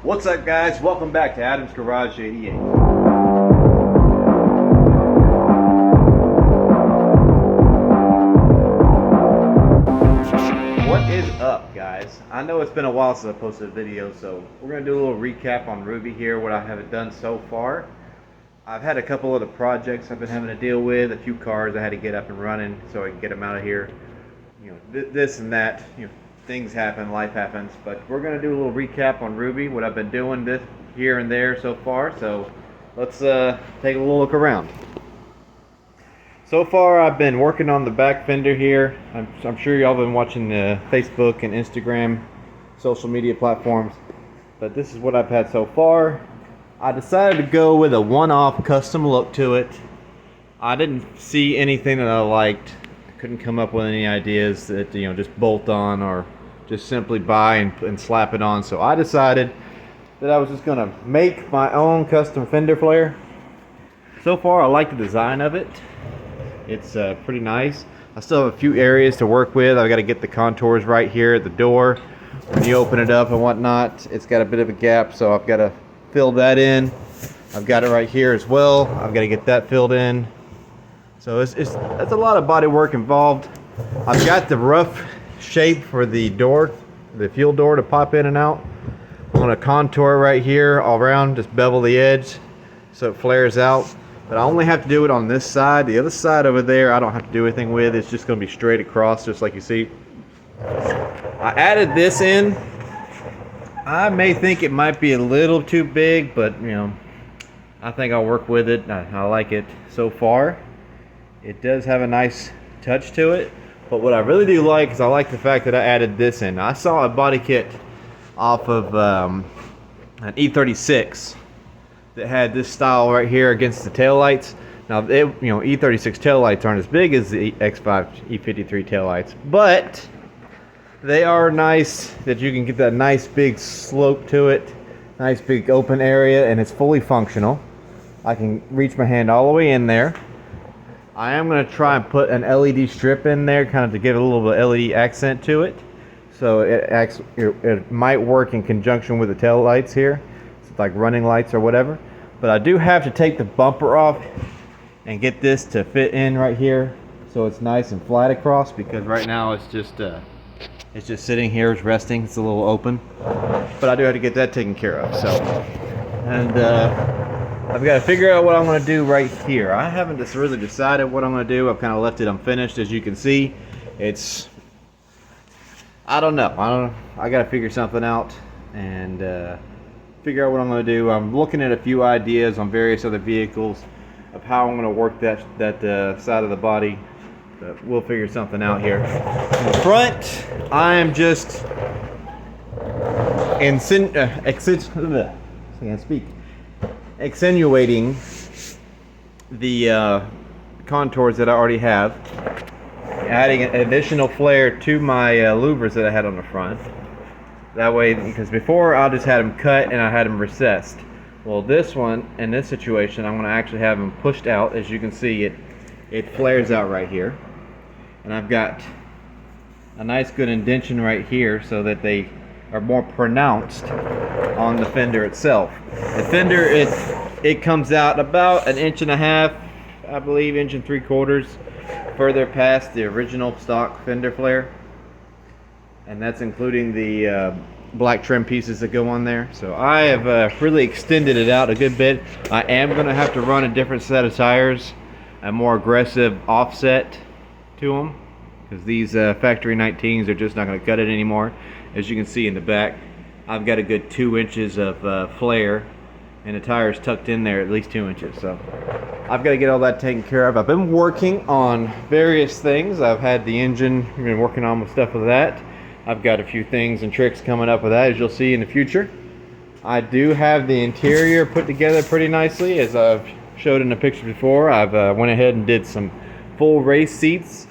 What's up, guys? Welcome back to Adam's Garage 88. What is up, guys? I know it's been a while since I posted a video, so we're going to do a little recap on Ruby here, what I have done so far. I've had a couple of the projects I've been having to deal with, a few cars I had to get up and running so I can get them out of here. You know, this and that, things happen, life happens, but we're going to do a little recap on Ruby, what I've been doing this here and there so far. So let's take a little look around. So far I've been working on the back fender here. I'm sure y'all been watching the Facebook and Instagram social media platforms, but this is what I've had so far. I decided to go with a one-off custom look to it. I didn't see anything that I liked, couldn't come up with any ideas that just bolt on or just simply buy and slap it on. So I decided that I was just gonna make my own custom fender flare. So far I like the design of it. It's pretty nice. I still have a few areas to work with. I've got to get the contours right here at the door. When you open it up and whatnot, it's got a bit of a gap, so I've got to fill that in. I've got it right here as well. I've got to get that filled in. So it's a lot of body work involved. I've got the rough shape for the door, the fuel door to pop in and out. I'm going to contour right here all around, just bevel the edge so it flares out. But I only have to do it on this side. The other side over there I don't have to do anything with. It's just going to be straight across, just like you see. I added this in. I may think it might be a little too big, but I think I'll work with it. I like it so far. It does have a nice touch to it. But what I really do like is I like the fact that I added this in. I saw a body kit off of an E36 that had this style right here against the taillights. Now, E36 taillights aren't as big as the X5 E53 taillights, but they are nice that you can get that nice big slope to it, nice big open area, and it's fully functional. I can reach my hand all the way in there. I am going to try and put an LED strip in there, kind of to give it a little bit of LED accent to it. So it might work in conjunction with the tail lights here. It's like running lights or whatever. But I do have to take the bumper off and get this to fit in right here, so it's nice and flat across, because right now it's just sitting here, it's resting, it's a little open. But I do have to get that taken care of. So, and I've got to figure out what I'm going to do right here. I haven't just really decided what I'm going to do. I've kind of left it unfinished, as you can see. I don't know. I got to figure something out and figure out what I'm going to do. I'm looking at a few ideas on various other vehicles of how I'm going to work that side of the body. But we'll figure something out here. In the front, I am just accentuating the contours that I already have, adding an additional flare to my louvers that I had on the front. That way, because before I just had them cut and I had them recessed. Well, this one, in this situation, I'm going to actually have them pushed out. As you can see, it flares out right here. And I've got a nice good indentation right here so that they are more pronounced on the fender itself. The fender, it comes out about 1.5 inches, I believe, 1 3/4 further past the original stock fender flare. And that's including the black trim pieces that go on there. So I have really extended it out a good bit. I am going to have to run a different set of tires, a more aggressive offset to them, because these factory 19s are just not going to cut it anymore. As you can see in the back, I've got a good 2 inches of flare, and the tire's tucked in there at least 2 inches. So I've got to get all that taken care of. I've been working on various things. I've had the engine, been working on stuff with that. I've got a few things and tricks coming up with that, as you'll see in the future. I do have the interior put together pretty nicely, as I've showed in the picture before. I've went ahead and did some full race seats,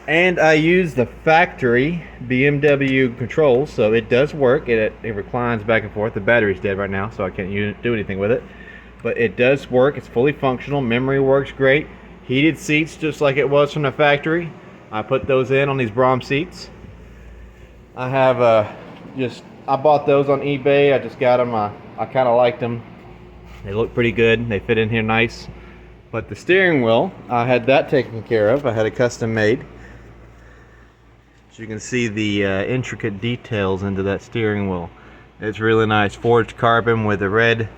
and I used the factory BMW controls, so it does work. It reclines back and forth. The battery's dead right now, so I can't do anything with it, but it does work. It's fully functional. Memory works great. Heated seats, just like it was from the factory. I put those in on these Brom seats. I have just I bought those on eBay. I just got them. I kind of liked them. They look pretty good. They fit in here nice. But the steering wheel, I had that taken care of. I had it custom made. So you can see the intricate details into that steering wheel. It's really nice. Forged carbon with a red,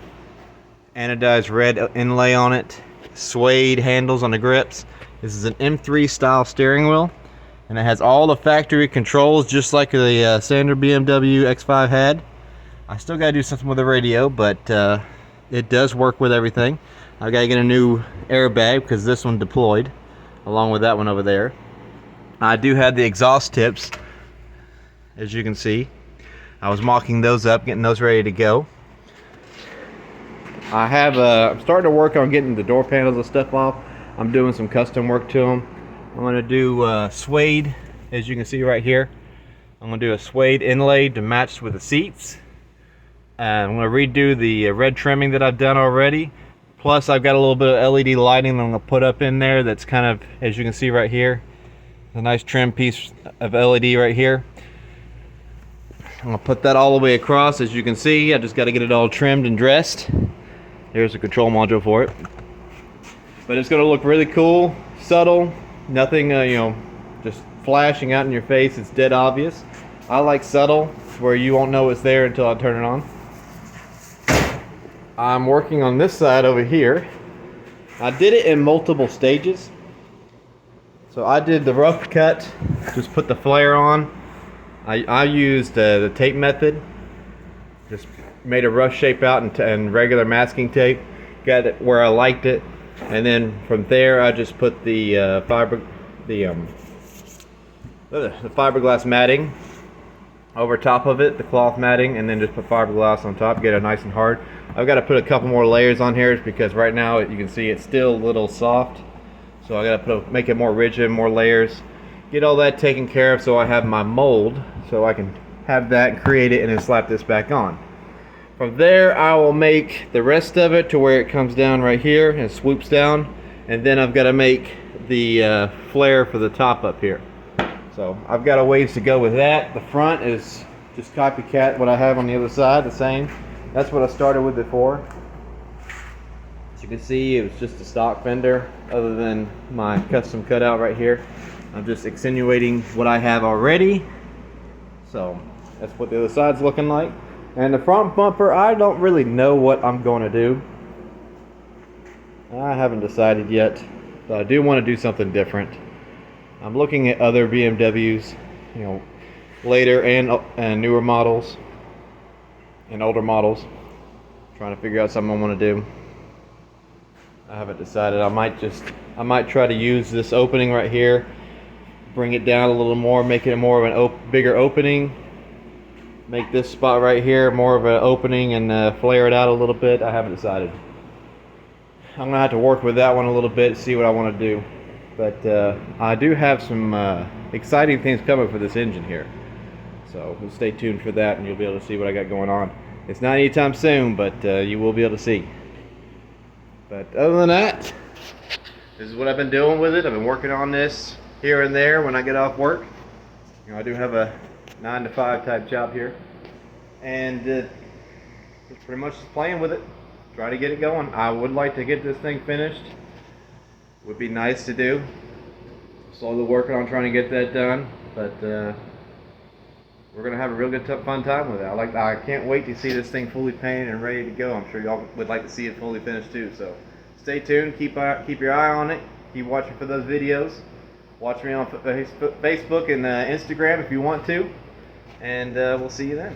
anodized red inlay on it. Suede handles on the grips. This is an M3 style steering wheel. And it has all the factory controls just like the standard BMW X5 had. I still gotta do something with the radio, but it does work with everything. I gotta get a new airbag because this one deployed along with that one over there. I do have the exhaust tips, as you can see. I was mocking those up, getting those ready to go. I'm starting to work on getting the door panels and stuff off. I'm doing some custom work to them. I'm gonna do suede, as you can see right here. I'm gonna do a suede inlay to match with the seats. I'm gonna redo the red trimming that I've done already. Plus, I've got a little bit of LED lighting that I'm gonna put up in there. That's kind of, as you can see right here, a nice trim piece of LED right here. I'm gonna put that all the way across. As you can see, I just got to get it all trimmed and dressed. There's a control module for it. But it's gonna look really cool, subtle, nothing, you know, just flashing out in your face. It's dead obvious. I like subtle, where you won't know it's there until I turn it on. I'm working on this side over here. I did it in multiple stages. So I did the rough cut, just put the flare on. I used the tape method. Just made a rough shape out and regular masking tape. Got it where I liked it. And then from there I just put the fiberglass matting over top of it, the cloth matting, and then just put fiberglass on top, get it nice and hard. I've got to put a couple more layers on here because right now you can see it's still a little soft. So I got to make it more rigid, more layers. Get all that taken care of so I have my mold, so I can have that and create it and then slap this back on. From there I will make the rest of it to where it comes down right here and swoops down, and then I've got to make the flare for the top up here. So I've got a ways to go with that. The front is just copycat what I have on the other side, the same. That's what I started with before. As you can see, it was just a stock fender other than my custom cutout right here. I'm just accentuating what I have already. So that's what the other side's looking like. And the front bumper, I don't really know what I'm going to do. I haven't decided yet, but I do want to do something different. I'm looking at other BMWs, you know, later and newer models and older models, trying to figure out something I want to do. I haven't decided. I might try to use this opening right here, bring it down a little more, make it more of an bigger opening, make this spot right here more of an opening, and flare it out a little bit. I haven't decided. I'm gonna have to work with that one a little bit, see what I want to do. But I do have some exciting things coming for this engine here. So we'll stay tuned for that and you'll be able to see what I got going on. It's not anytime soon, but you will be able to see. But other than that, this is what I've been doing with it. I've been working on this here and there when I get off work. You know, I do have a 9-to-5 type job here. And just pretty much just playing with it. Try to get it going. I would like to get this thing finished. Would be nice to do. Slowly working on trying to get that done, but we're gonna have a real good fun time with it. I can't wait to see this thing fully painted and ready to go. I'm sure y'all would like to see it fully finished too. So stay tuned. Keep your eye on it. Keep watching for those videos. Watch me on Facebook and Instagram if you want to, and we'll see you then.